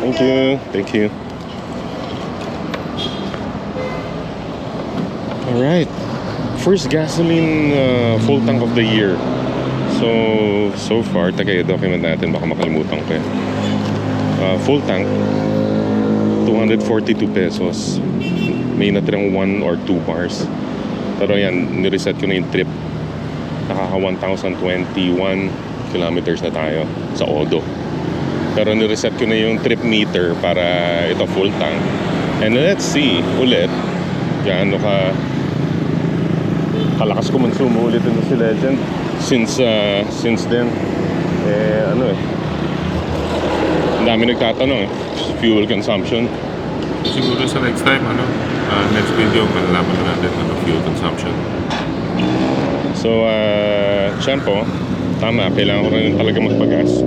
Thank you. Thank you. Alright. First gasoline full tank of the year. So far, taga-document natin, baka makalimutan ko eh. Full tank, 242 pesos. May natirang 1 or 2 bars. Pero yan, nireset ko na yung trip. Nakaka 1,021 kilometers na tayo sa Odo. Pero nireset ko na yung trip meter para ito full tank. And let's see ulit gaano kalakas kumonsumo ulit ito si Legend since then. Ang dami nagtatanong fuel consumption. Siguro sa next time, next video, malalaman na natin fuel consumption. So, tiyempo, tama, kailangan ko rin talaga magpagas.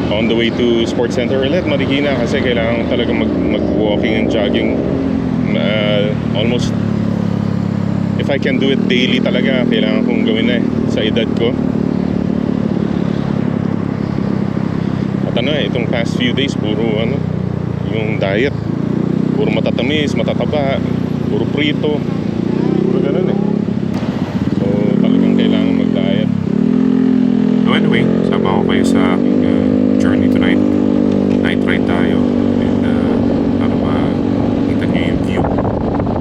On the way to Sports Center ulit, Marikina, kasi kailangan ko talaga mag-walking and jogging. Almost, if I can do it daily talaga, kailangan kong gawin na sa edad ko. At itong past few days, puro yung diet. Puro matatamis, matataba, puro prito, puro ganun eh. So, talagang kailangan mag-diet. So anyway, sama ko kayo sa aking journey tonight. Night ride tayo. And para makita nyo yung view.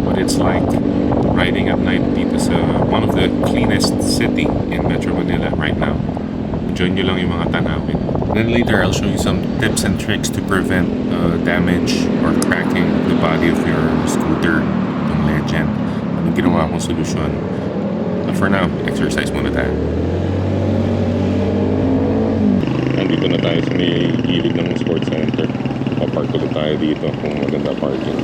What it's like riding at night dito sa one of the cleanest city in Metro Manila right now. Enjoy nyo lang yung mga tanawin. Then later, I'll show you some tips and tricks to prevent damage or cracking of the body of your scooter, yung Legend. Anong ginawa kong solusyon. But for now, exercise muna tayo. Nandito na tayo sa may gilid ng sports center. Papark ulit tayo dito kung maganda parking.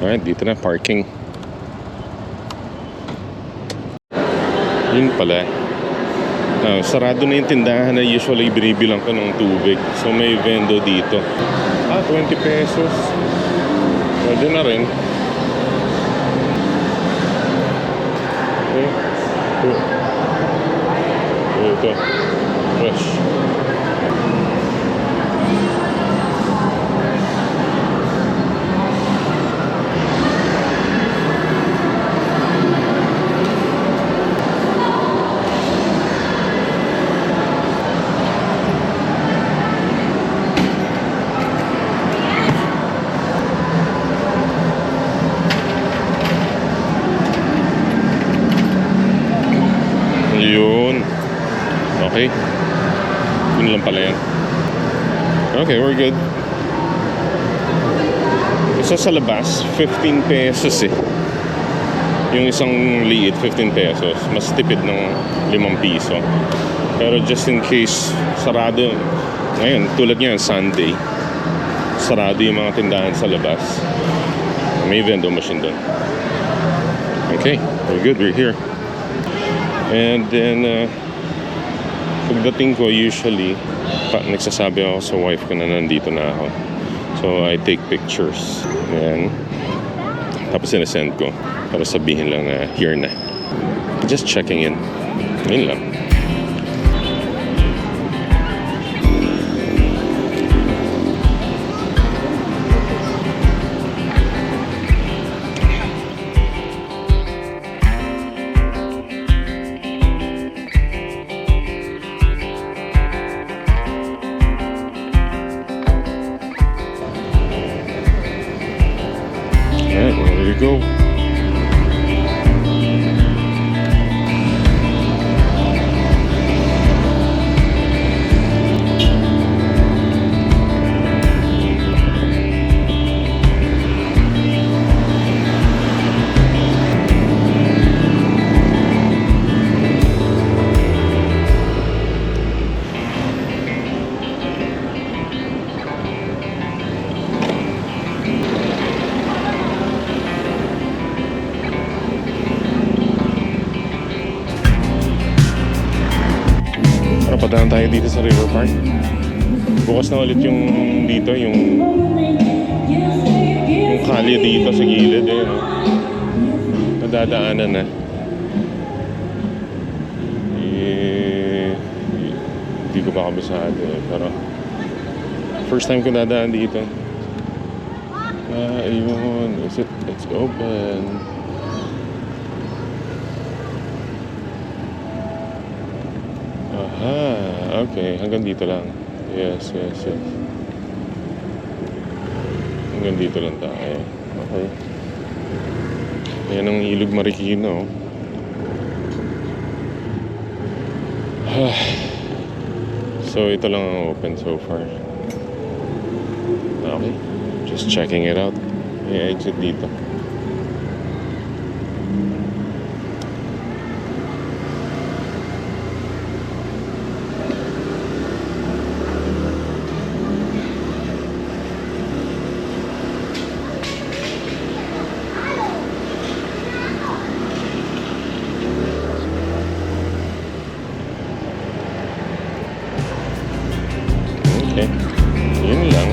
Alright, dito na parking. Yun pala. Sarado na yung tindahan na usually binibilang ko ng tubig. So may vendo dito. 20 pesos. Pwede na rin. Ito. Fresh. Okay. Yun lang pala yan. Okay, we're good. Isa sa labas, 15 pesos eh. Yung isang liit, 15 pesos. Mas tipid ng 5 piso. Pero just in case, sarado. Ngayon, tulad ngayon, Sunday. Sarado yung mga tindahan sa labas. May vending machine doon. Okay, we're good, we're here. And then, pagdating ko, usually, nagsasabi ako sa wife ko na nandito na ako. So, I take pictures. Ayan. Tapos sinasend ko para sabihin lang na here na. Just checking in. Yun lang. Go. Dadaan tayo dito sa River Park. Bukas na ulit yung dito, yung kalye dito sa gilid eh, no? Nadadaanan na. Hindi ko pa kabisado eh, pero first time ko dadaan dito. Ayun. It's open. Aha, okay. Hanggang dito lang. Yes. Hanggang dito lang tayo. Okay. Ayan ang Ilog Marikina, oh. So, ito lang ang open so far. Okay. Just checking it out. May exit dito. Okay. Yun lang.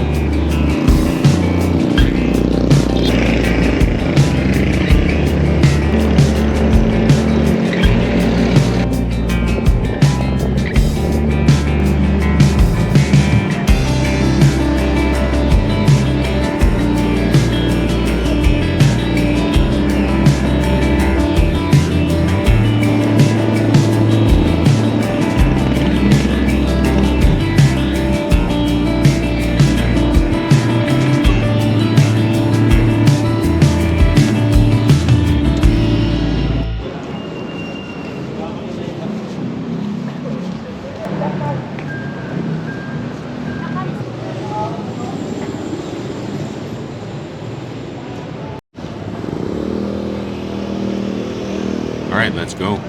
Alright, let's go.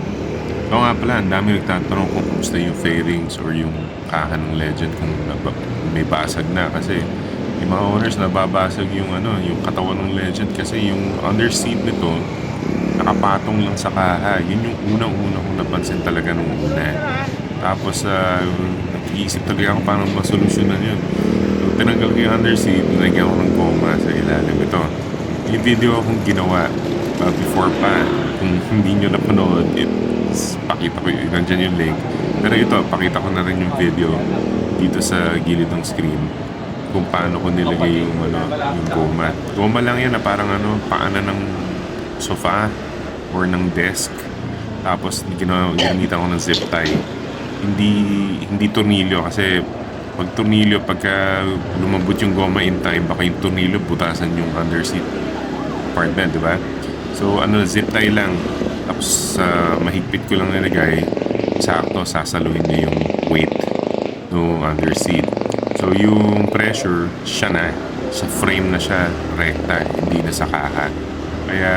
Oo nga pala, ang dami nagtatanong kung kumusta yung fairings or yung kahan ng Legend kung may basag na kasi yung mga owners nababasag yung yung katawan ng Legend kasi yung underseat nito nakapatong lang sa kaha. Yun yung unang-una kong napansin talaga nung una. Tapos nag-iisip talaga ako paano masolusyonan yun. So, tinanggal ko yung underseat, nilagyan ko ng goma sa ilalim. Ito, yung video akong ginawa before pa. Kung hindi nyo napanood, pakita ko yun, nandyan yung link. Pero ito, pakita ko na rin yung video dito sa gilid ng screen kung paano ko nilagay yung goma. Goma lang yan na parang paanan ng sofa or ng desk. Tapos ginamitan ko ng zip tie. Hindi tornilyo kasi pag tornilyo, pagka lumambot yung goma in time, baka yung tornilyo butasan yung underseat part na, di ba? So, zip tie lang. Tapos, mahigpit ko lang nilagay. Sakto, sasaluhin niya yung weight ng underseat. So, yung pressure, siya na. Sa frame na siya, rekta. Hindi na sa kaha. Kaya,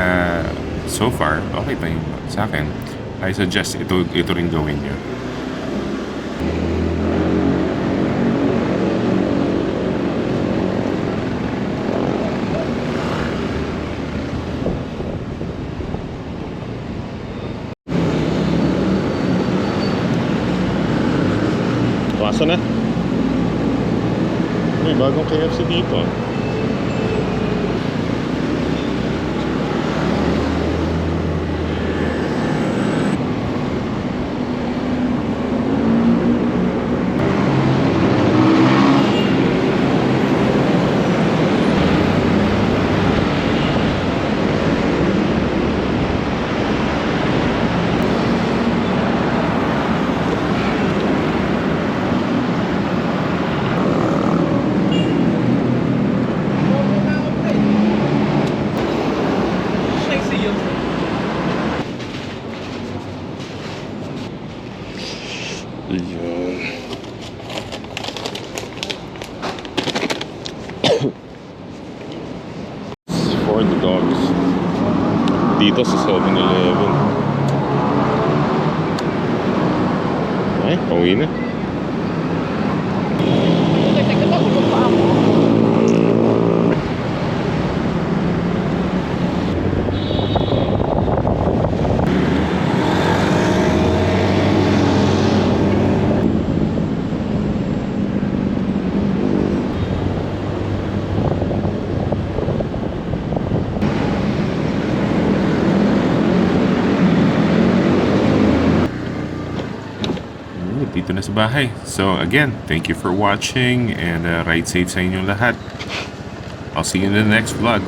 so far, okay pa yung sa akin. I suggest ito rin gawin niyo. Pasa na. May bagong KFC dito. For the dogs. Dito sa 7-Eleven. Ay, pauwi na. dito na sa bahay. So again, thank you for watching and ride safe sa inyong lahat. I'll see you in the next vlog.